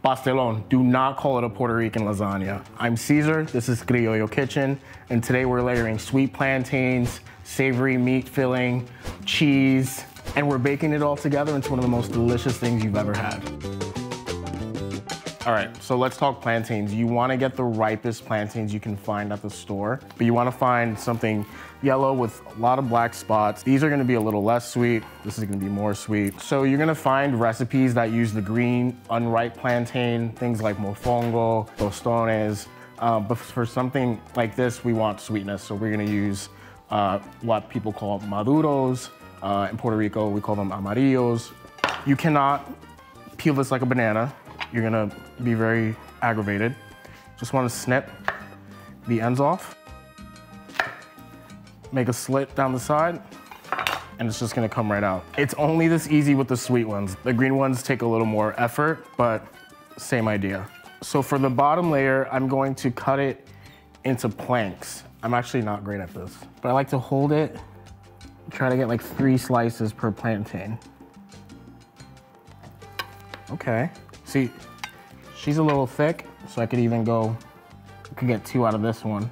Pastelón. Do not call it a Puerto Rican lasagna. I'm Cesar, this is Criollo Kitchen, and today we're layering sweet plantains, savory meat filling, cheese, and we're baking it all together into one of the most delicious things you've ever had. All right, so let's talk plantains. You wanna get the ripest plantains you can find at the store, but you wanna find something yellow with a lot of black spots. These are gonna be a little less sweet. This is gonna be more sweet. So you're gonna find recipes that use the green, unripe plantain, things like mofongo, tostones, but for something like this, we want sweetness. So we're gonna use what people call maduros. In Puerto Rico, we call them amarillos. You cannot peel this like a banana. You're gonna be very aggravated. Just wanna snip the ends off. Make a slit down the side, and it's just gonna come right out. It's only this easy with the sweet ones. The green ones take a little more effort, but same idea. So for the bottom layer, I'm going to cut it into planks. I'm actually not great at this, but I like to hold it, try to get like 3 slices per plantain. Okay. See, she's a little thick, so I could even go, I could get 2 out of this one.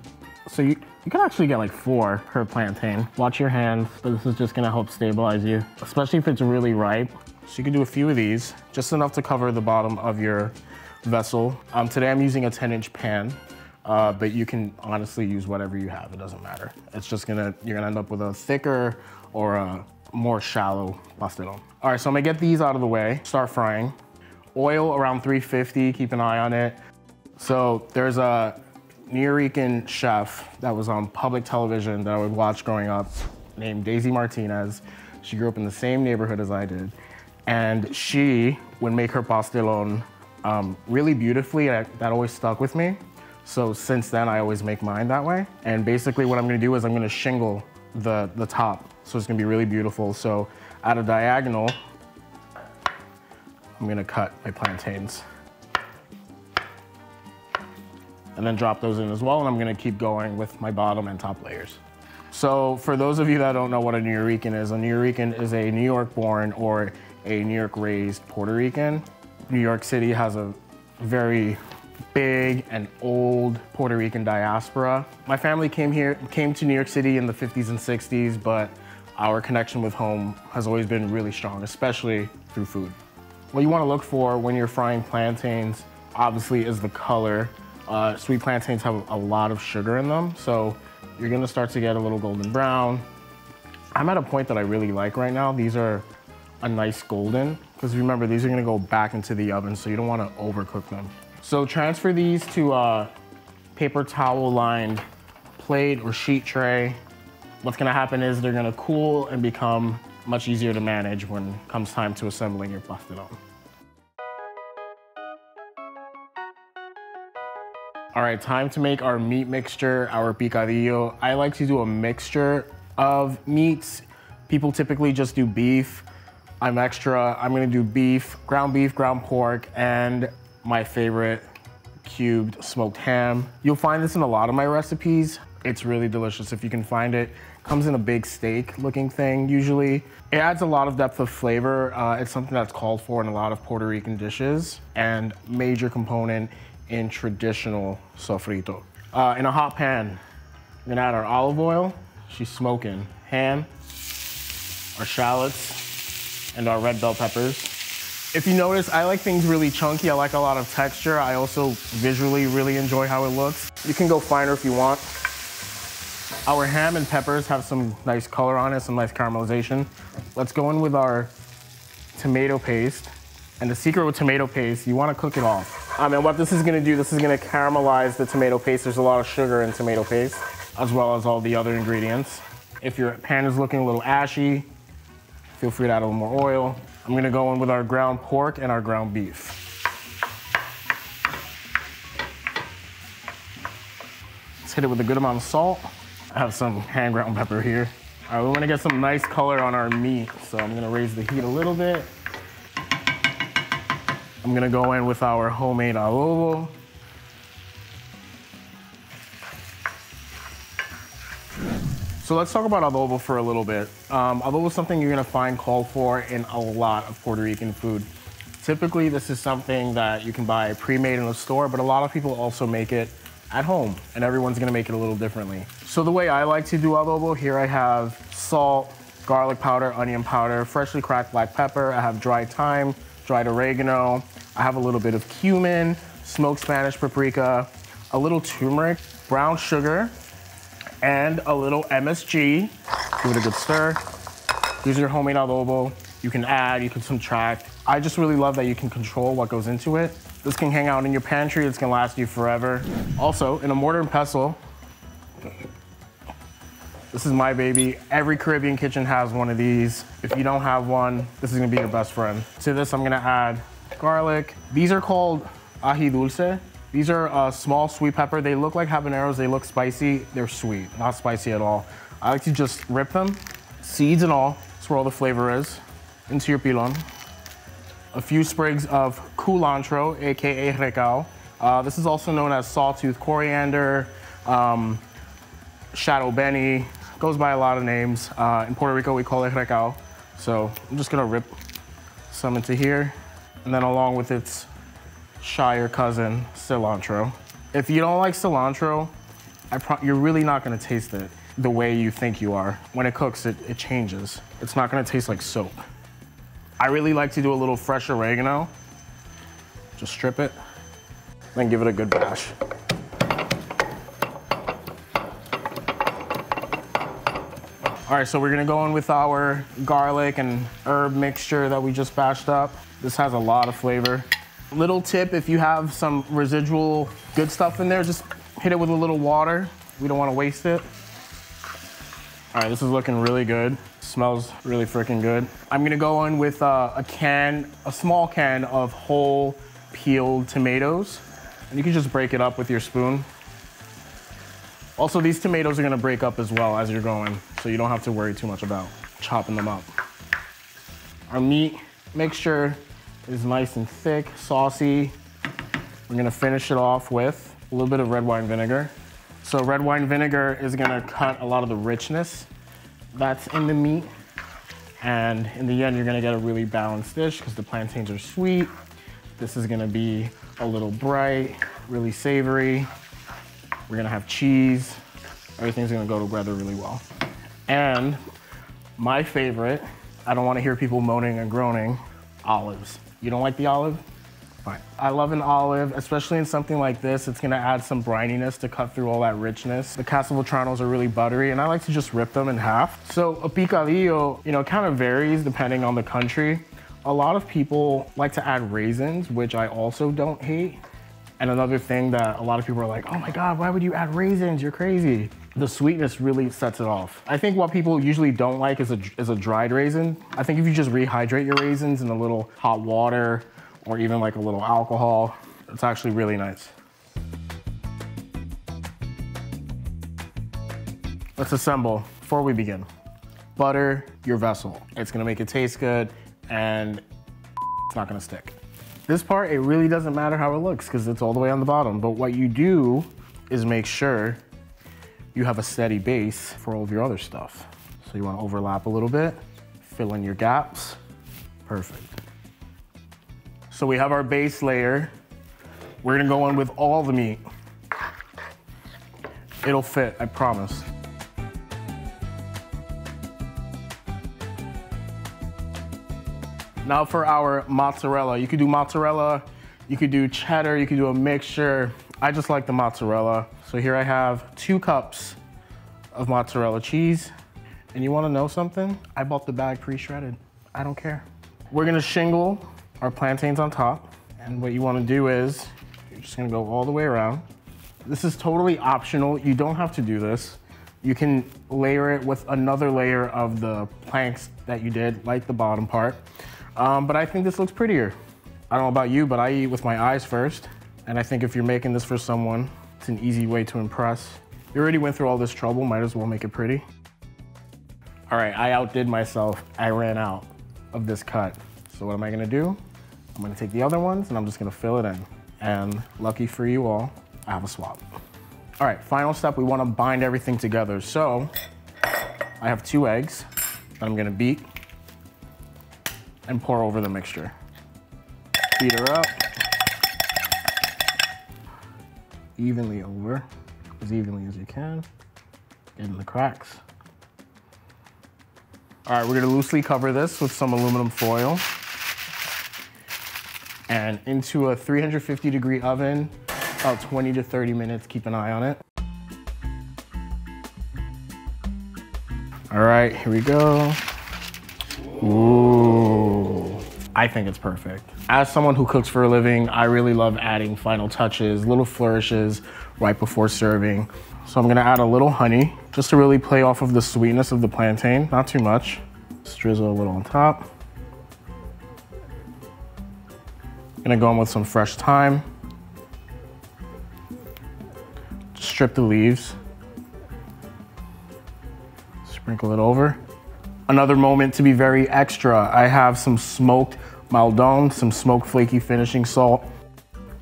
So you can actually get like 4 per plantain. Watch your hands, but this is just gonna help stabilize you, especially if it's really ripe. So you can do a few of these, just enough to cover the bottom of your vessel. Today I'm using a 10-inch pan, but you can honestly use whatever you have, it doesn't matter. It's just you're gonna end up with a thicker or a more shallow pastelón. All right, so I'm gonna get these out of the way, start frying. Oil around 350, keep an eye on it. So there's a Puerto Rican chef that was on public television that I would watch growing up named Daisy Martinez. She grew up in the same neighborhood as I did. And she would make her pastelón really beautifully. That always stuck with me. So since then, I always make mine that way. And basically what I'm gonna do is I'm gonna shingle the top. So it's gonna be really beautiful. So at a diagonal, I'm gonna cut my plantains. And then drop those in as well, and I'm gonna keep going with my bottom and top layers. So for those of you that don't know what a New Rican is a New York born or a New York raised Puerto Rican. New York City has a very big and old Puerto Rican diaspora. My family came to New York City in the 50s and 60s, but our connection with home has always been really strong, especially through food. What you want to look for when you're frying plantains, obviously, is the color. Sweet plantains have a lot of sugar in them, so you're gonna start to get a little golden brown. I'm at a point that I really like right now. These are a nice golden, because remember, these are gonna go back into the oven, so you don't wanna overcook them. So transfer these to a paper towel lined plate or sheet tray. What's gonna happen is they're gonna cool and become much easier to manage when it comes time to assembling your pastelón. All right, time to make our meat mixture, our picadillo. I like to do a mixture of meats. People typically just do beef. I'm extra, I'm gonna do beef, ground pork, and my favorite, cubed smoked ham. You'll find this in a lot of my recipes. It's really delicious if you can find it. Comes in a big steak looking thing usually. It adds a lot of depth of flavor. It's something that's called for in a lot of Puerto Rican dishes and major component in traditional sofrito. In a hot pan, we're gonna add our olive oil. She's smoking ham, our shallots, and our red bell peppers. If you notice, I like things really chunky. I like a lot of texture. I also visually really enjoy how it looks. You can go finer if you want. Our ham and peppers have some nice color on it, some nice caramelization. Let's go in with our tomato paste. And the secret with tomato paste, you wanna cook it off. And what this is gonna do, this is gonna caramelize the tomato paste. There's a lot of sugar in tomato paste, as well as all the other ingredients. If your pan is looking a little ashy, feel free to add a little more oil. I'm gonna go in with our ground pork and our ground beef. Let's hit it with a good amount of salt. I have some hand ground pepper here. All right, we wanna get some nice color on our meat, so I'm gonna raise the heat a little bit. I'm gonna go in with our homemade adobo. So let's talk about adobo for a little bit. Adobo is something you're gonna find called for in a lot of Puerto Rican food. Typically, this is something that you can buy pre-made in a store, but a lot of people also make it at home, and everyone's gonna make it a little differently. So the way I like to do adobo, here I have salt, garlic powder, onion powder, freshly cracked black pepper. I have dried thyme, dried oregano. I have a little bit of cumin, smoked Spanish paprika, a little turmeric, brown sugar, and a little MSG. Give it a good stir. These are your homemade adobo. You can add, you can subtract. I just really love that you can control what goes into it. This can hang out in your pantry. It's gonna last you forever. Also, in a mortar and pestle, this is my baby. Every Caribbean kitchen has one of these. If you don't have one, this is gonna be your best friend. To this, I'm gonna add garlic. These are called ají dulce. These are a small sweet pepper. They look like habaneros. They look spicy. They're sweet, not spicy at all. I like to just rip them, seeds and all. That's where all the flavor is. Into your pilon. A few sprigs of culantro, AKA recao. This is also known as sawtooth coriander, shadow benny. Goes by a lot of names. In Puerto Rico, we call it recao. So I'm just gonna rip some into here. And then along with its shire cousin, cilantro. If you don't like cilantro, you're really not gonna taste it the way you think you are. When it cooks, it changes. It's not gonna taste like soap. I really like to do a little fresh oregano. Just strip it, then give it a good bash. All right, so we're gonna go in with our garlic and herb mixture that we just bashed up. This has a lot of flavor. Little tip, if you have some residual good stuff in there, just hit it with a little water. We don't wanna waste it. All right, this is looking really good. Smells really freaking good. I'm gonna go in with a small can of whole peeled tomatoes. And you can just break it up with your spoon. Also, these tomatoes are gonna break up as well as you're going, so you don't have to worry too much about chopping them up. Our meat mixture is nice and thick, saucy. We're gonna finish it off with a little bit of red wine vinegar. So red wine vinegar is gonna cut a lot of the richness that's in the meat. And in the end, you're gonna get a really balanced dish because the plantains are sweet. This is gonna be a little bright, really savory. We're gonna have cheese. Everything's gonna go together really well. And my favorite, I don't wanna hear people moaning and groaning, olives. You don't like the olive? Fine. I love an olive, especially in something like this. It's gonna add some brininess to cut through all that richness. The castelvetranos are really buttery, and I like to just rip them in half. So a picadillo, kind of varies depending on the country. A lot of people like to add raisins, which I also don't hate. And another thing that a lot of people are like, oh my God, why would you add raisins? You're crazy. The sweetness really sets it off. I think what people usually don't like is a dried raisin. I think if you just rehydrate your raisins in a little hot water, or even like a little alcohol, it's actually really nice. Let's assemble before we begin. Butter your vessel. It's gonna make it taste good and it's not gonna stick. This part, it really doesn't matter how it looks because it's all the way on the bottom, but what you do is make sure you have a steady base for all of your other stuff. So you wanna overlap a little bit, fill in your gaps, perfect. So we have our base layer. We're gonna go in with all the meat. It'll fit, I promise. Now for our mozzarella. You could do mozzarella, you could do cheddar, you could do a mixture. I just like the mozzarella. So here I have 2 cups of mozzarella cheese. And you wanna know something? I bought the bag pre-shredded. I don't care. We're gonna shingle our plantains on top. And what you wanna do is, you're just gonna go all the way around. This is totally optional. You don't have to do this. You can layer it with another layer of the planks that you did, like the bottom part. But I think this looks prettier. I don't know about you, but I eat with my eyes first. And I think if you're making this for someone, it's an easy way to impress. You already went through all this trouble, might as well make it pretty. All right, I outdid myself. I ran out of this cut. So what am I gonna do? I'm gonna take the other ones and I'm just gonna fill it in. And lucky for you all, I have a swap. All right, final step, we wanna bind everything together. So I have 2 eggs that I'm gonna beat and pour over the mixture. Beat her up. Evenly over, as evenly as you can. Get in the cracks. All right, we're gonna loosely cover this with some aluminum foil and into a 350-degree oven, about 20 to 30 minutes, keep an eye on it. All right, here we go. Ooh, I think it's perfect. As someone who cooks for a living, I really love adding final touches, little flourishes right before serving. So I'm gonna add a little honey, just to really play off of the sweetness of the plantain, not too much. Just drizzle a little on top. Gonna go in with some fresh thyme. Just strip the leaves. Sprinkle it over. Another moment to be very extra, I have some smoked maldon, some smoked flaky finishing salt,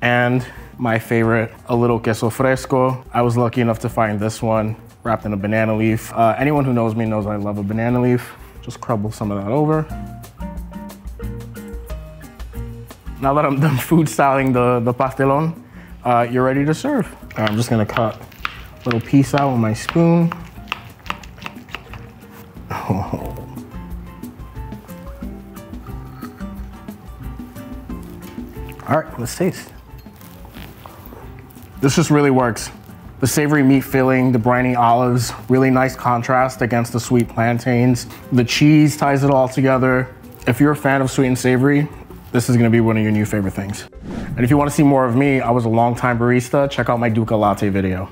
and my favorite, a little queso fresco. I was lucky enough to find this one wrapped in a banana leaf. Anyone who knows me knows I love a banana leaf. Just crumble some of that over. Now that I'm done food styling the pastelón, you're ready to serve. I'm just gonna cut a little piece out with my spoon. Oh. All right, let's taste. This just really works. The savory meat filling, the briny olives, really nice contrast against the sweet plantains. The cheese ties it all together. If you're a fan of sweet and savory, this is gonna be one of your new favorite things. And if you wanna see more of me, I was a longtime barista, check out my Duca Latte video.